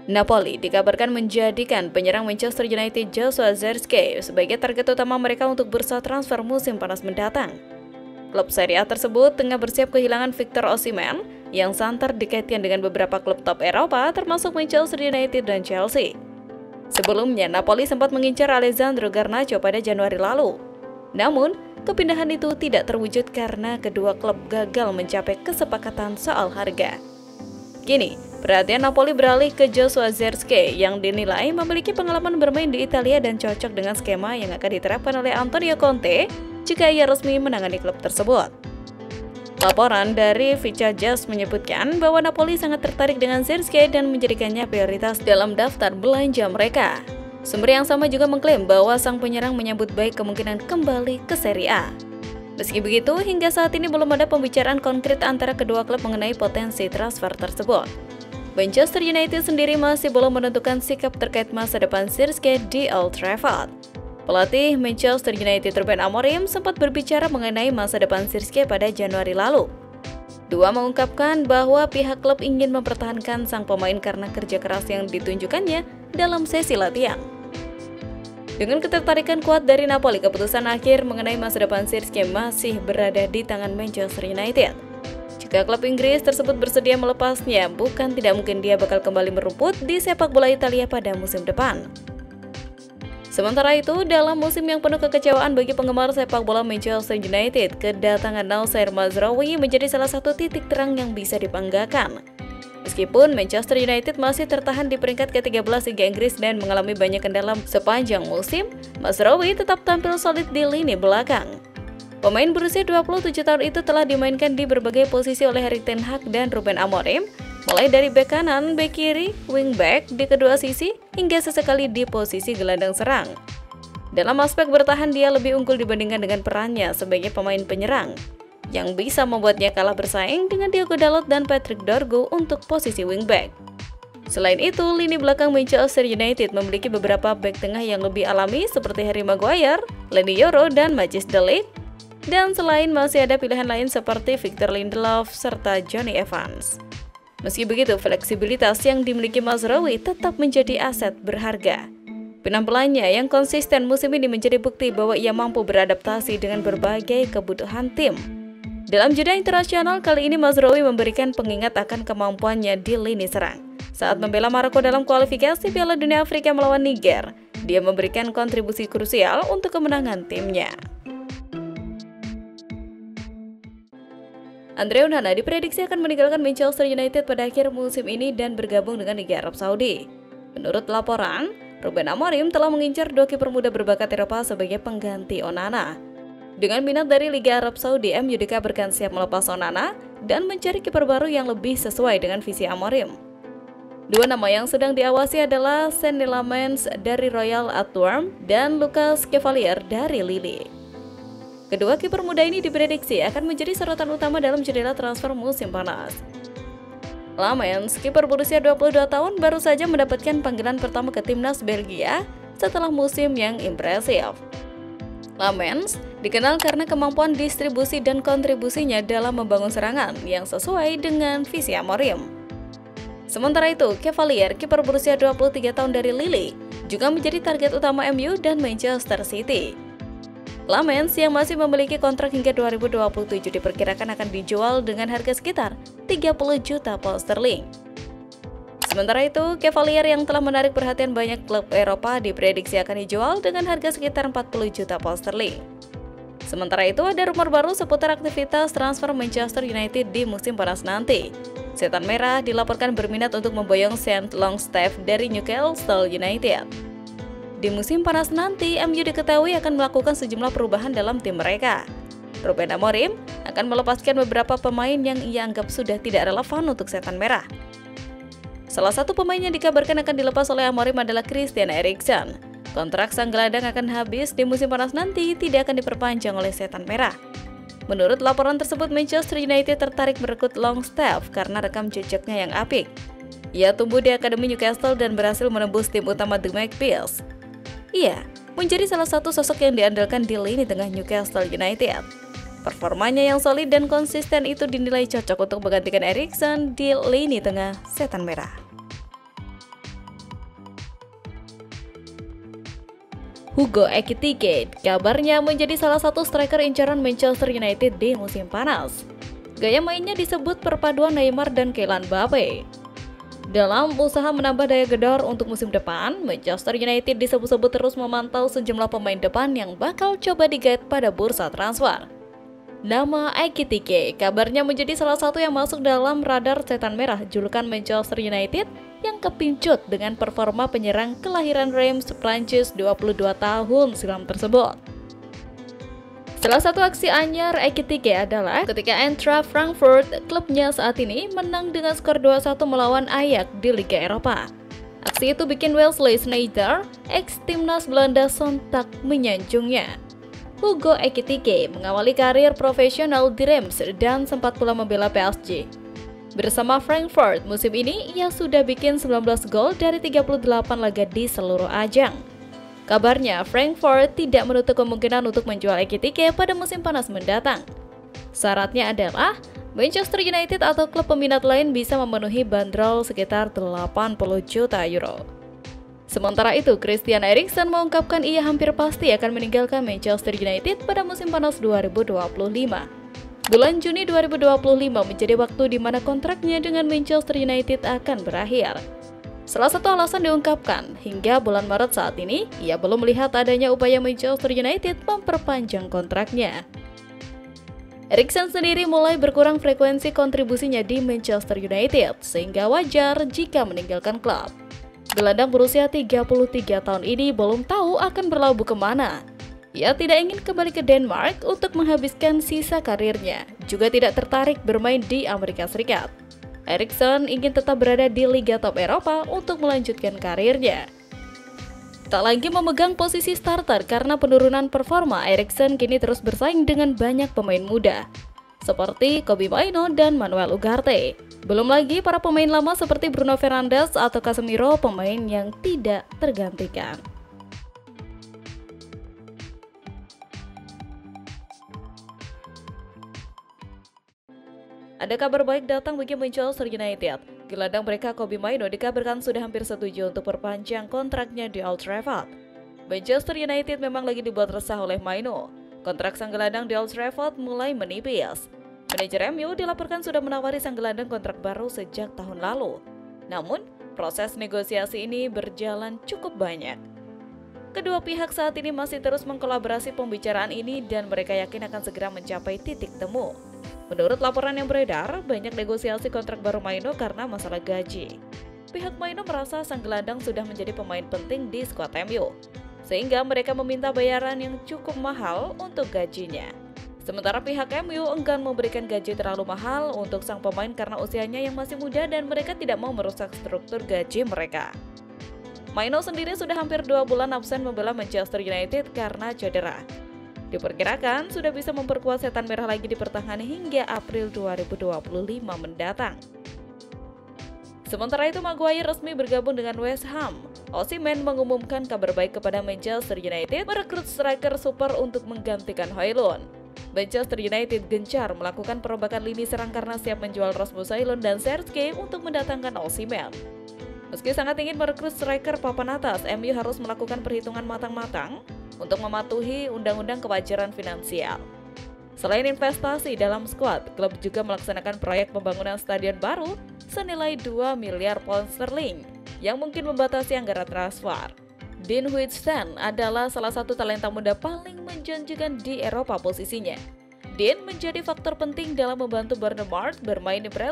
Napoli dikabarkan menjadikan penyerang Manchester United Joshua Zirkzee sebagai target utama mereka untuk bursa transfer musim panas mendatang. Klub Serie A tersebut tengah bersiap kehilangan Victor Osimhen yang santer dikaitkan dengan beberapa klub top Eropa termasuk Manchester United dan Chelsea. Sebelumnya, Napoli sempat mengincar Alessandro Garnacho pada Januari lalu. Namun, kepindahan itu tidak terwujud karena kedua klub gagal mencapai kesepakatan soal harga. Kini, perhatian Napoli beralih ke Joshua Zirkzee yang dinilai memiliki pengalaman bermain di Italia dan cocok dengan skema yang akan diterapkan oleh Antonio Conte jika ia resmi menangani klub tersebut. Laporan dari Vica Just menyebutkan bahwa Napoli sangat tertarik dengan Zirkzee dan menjadikannya prioritas dalam daftar belanja mereka. Sumber yang sama juga mengklaim bahwa sang penyerang menyambut baik kemungkinan kembali ke Serie A. Meski begitu, hingga saat ini belum ada pembicaraan konkret antara kedua klub mengenai potensi transfer tersebut. Manchester United sendiri masih belum menentukan sikap terkait masa depan Zirkzee di Old Trafford. Pelatih Manchester United Ruben Amorim sempat berbicara mengenai masa depan Zirkzee pada Januari lalu. Dua mengungkapkan bahwa pihak klub ingin mempertahankan sang pemain karena kerja keras yang ditunjukkannya dalam sesi latihan. Dengan ketertarikan kuat dari Napoli, keputusan akhir mengenai masa depan Zirkzee masih berada di tangan Manchester United. Jika klub Inggris tersebut bersedia melepasnya, bukan tidak mungkin dia bakal kembali merumput di sepak bola Italia pada musim depan. Sementara itu, dalam musim yang penuh kekecewaan bagi penggemar sepak bola Manchester United, kedatangan Noussair Mazraoui menjadi salah satu titik terang yang bisa dibanggakan. Meskipun Manchester United masih tertahan di peringkat ke-13 Liga Inggris dan mengalami banyak kendala sepanjang musim, Mazraoui tetap tampil solid di lini belakang. Pemain berusia 27 tahun itu telah dimainkan di berbagai posisi oleh Erik ten Hag dan Ruben Amorim, mulai dari bek kanan, bek kiri, wingback di kedua sisi, hingga sesekali di posisi gelandang serang. Dalam aspek bertahan, dia lebih unggul dibandingkan dengan perannya sebagai pemain penyerang, yang bisa membuatnya kalah bersaing dengan Diogo Dalot dan Patrick Dorgu untuk posisi wingback. Selain itu, lini belakang Manchester United memiliki beberapa bek tengah yang lebih alami seperti Harry Maguire, Leny Yoro, dan Matthijs de Ligt. Dan selain masih ada pilihan lain seperti Victor Lindelof serta Jonny Evans. Meski begitu, fleksibilitas yang dimiliki Mazraoui tetap menjadi aset berharga. Penampilannya yang konsisten musim ini menjadi bukti bahwa ia mampu beradaptasi dengan berbagai kebutuhan tim. Dalam jeda internasional kali ini, Mazraoui memberikan pengingat akan kemampuannya di lini serang. Saat membela Maroko dalam kualifikasi Piala Dunia Afrika melawan Niger, dia memberikan kontribusi krusial untuk kemenangan timnya. Andre Onana diprediksi akan meninggalkan Manchester United pada akhir musim ini dan bergabung dengan Liga Arab Saudi. Menurut laporan, Ruben Amorim telah mengincar dua kiper muda berbakat Eropa sebagai pengganti Onana. Dengan minat dari Liga Arab Saudi, MU dikabarkan siap melepas Onana dan mencari kiper baru yang lebih sesuai dengan visi Amorim. Dua nama yang sedang diawasi adalah Senne Lammens dari Royal Antwerp dan Lucas Cavalier dari Lille. Kedua kiper muda ini diprediksi akan menjadi sorotan utama dalam jendela transfer musim panas. Lammens, kiper berusia 22 tahun, baru saja mendapatkan panggilan pertama ke timnas Belgia setelah musim yang impresif. Lammens dikenal karena kemampuan distribusi dan kontribusinya dalam membangun serangan yang sesuai dengan visi Amorim. Sementara itu, Cavalier, kiper berusia 23 tahun dari Lille, juga menjadi target utama MU dan Manchester City. Lammens yang masih memiliki kontrak hingga 2027 diperkirakan akan dijual dengan harga sekitar 30 juta pound sterling. Sementara itu, Cavalier yang telah menarik perhatian banyak klub Eropa diprediksi akan dijual dengan harga sekitar 40 juta pound sterling. Sementara itu, ada rumor baru seputar aktivitas transfer Manchester United di musim panas nanti. Setan Merah dilaporkan berminat untuk memboyong Sean Longstaff dari Newcastle United. Di musim panas nanti, MU diketahui akan melakukan sejumlah perubahan dalam tim mereka. Ruben Amorim akan melepaskan beberapa pemain yang ia anggap sudah tidak relevan untuk Setan Merah. Salah satu pemain yang dikabarkan akan dilepas oleh Amorim adalah Christian Eriksen. Kontrak sang gelandang akan habis di musim panas nanti, tidak akan diperpanjang oleh Setan Merah. Menurut laporan tersebut, Manchester United tertarik merekrut Longstaff karena rekam jejaknya yang apik. Ia tumbuh di Akademi Newcastle dan berhasil menembus tim utama The Magpies. Ia menjadi salah satu sosok yang diandalkan di lini tengah Newcastle United. Performanya yang solid dan konsisten itu dinilai cocok untuk menggantikan Eriksen di lini tengah Setan Merah. Hugo Ekitike kabarnya menjadi salah satu striker incaran Manchester United di musim panas. Gaya mainnya disebut perpaduan Neymar dan Kylian Mbappe. Dalam usaha menambah daya gedor untuk musim depan, Manchester United disebut-sebut terus memantau sejumlah pemain depan yang bakal coba digait pada bursa transfer. Nama Ekitike kabarnya menjadi salah satu yang masuk dalam radar setan merah julukan Manchester United yang kepincut dengan performa penyerang kelahiran Reims, Prancis 22 tahun silam tersebut. Salah satu aksi anyar Ekitike adalah ketika Eintracht Frankfurt, klubnya saat ini menang dengan skor 2-1 melawan Ajax di Liga Eropa. Aksi itu bikin Wesley Sneijder, ex-timnas Belanda, sontak menyanjungnya. Hugo Ekitike mengawali karir profesional di Reims dan sempat pula membela PSG. Bersama Frankfurt musim ini, ia sudah bikin 19 gol dari 38 laga di seluruh ajang. Kabarnya, Frankfurt tidak menutup kemungkinan untuk menjual Ekitike pada musim panas mendatang. Syaratnya adalah Manchester United atau klub peminat lain bisa memenuhi bandrol sekitar 80 juta euro. Sementara itu, Christian Eriksen mengungkapkan ia hampir pasti akan meninggalkan Manchester United pada musim panas 2025. Bulan Juni 2025 menjadi waktu di mana kontraknya dengan Manchester United akan berakhir. Salah satu alasan diungkapkan, hingga bulan Maret saat ini, ia belum melihat adanya upaya Manchester United memperpanjang kontraknya. Eriksen sendiri mulai berkurang frekuensi kontribusinya di Manchester United, sehingga wajar jika meninggalkan klub. Gelandang berusia 33 tahun ini belum tahu akan berlabuh kemana. Ia tidak ingin kembali ke Denmark untuk menghabiskan sisa karirnya, juga tidak tertarik bermain di Amerika Serikat. Eriksen ingin tetap berada di Liga Top Eropa untuk melanjutkan karirnya. Tak lagi memegang posisi starter karena penurunan performa, Eriksen kini terus bersaing dengan banyak pemain muda, seperti Kobbie Mainoo dan Manuel Ugarte. Belum lagi para pemain lama seperti Bruno Fernandes atau Casemiro, pemain yang tidak tergantikan. Ada kabar baik datang bagi Manchester United. Gelandang mereka Kobbie Mainoo dikabarkan sudah hampir setuju untuk perpanjang kontraknya di Old Trafford. Manchester United memang lagi dibuat resah oleh Mainoo. Kontrak sang gelandang di Old Trafford mulai menipis. Manajer MU dilaporkan sudah menawari sang gelandang kontrak baru sejak tahun lalu. Namun, proses negosiasi ini berjalan cukup banyak. Kedua pihak saat ini masih terus mengkolaborasi pembicaraan ini dan mereka yakin akan segera mencapai titik temu. Menurut laporan yang beredar, banyak negosiasi kontrak baru Mainoo karena masalah gaji. Pihak Mainoo merasa sang gelandang sudah menjadi pemain penting di skuad MU, sehingga mereka meminta bayaran yang cukup mahal untuk gajinya. Sementara pihak MU enggan memberikan gaji terlalu mahal untuk sang pemain karena usianya yang masih muda dan mereka tidak mau merusak struktur gaji mereka. Mainoo sendiri sudah hampir 2 bulan absen membela Manchester United karena cedera. Diperkirakan sudah bisa memperkuat setan merah lagi di pertengahan hingga April 2025 mendatang. Sementara itu, Maguire resmi bergabung dengan West Ham. Osimhen mengumumkan kabar baik kepada Manchester United merekrut striker super untuk menggantikan Højlund. Manchester United gencar melakukan perombakan lini serang karena siap menjual Rasmus Højlund dan Sergej untuk mendatangkan Osimhen. Meski sangat ingin merekrut striker papan atas, MU harus melakukan perhitungan matang-matang untuk mematuhi undang-undang kewajaran finansial. Selain investasi dalam skuad, klub juga melaksanakan proyek pembangunan stadion baru senilai 2 miliar pound sterling yang mungkin membatasi anggaran transfer. Dean Huijsen adalah salah satu talenta muda paling menjanjikan di Eropa posisinya. Dean menjadi faktor penting dalam membantu Bournemouth bermain di Premier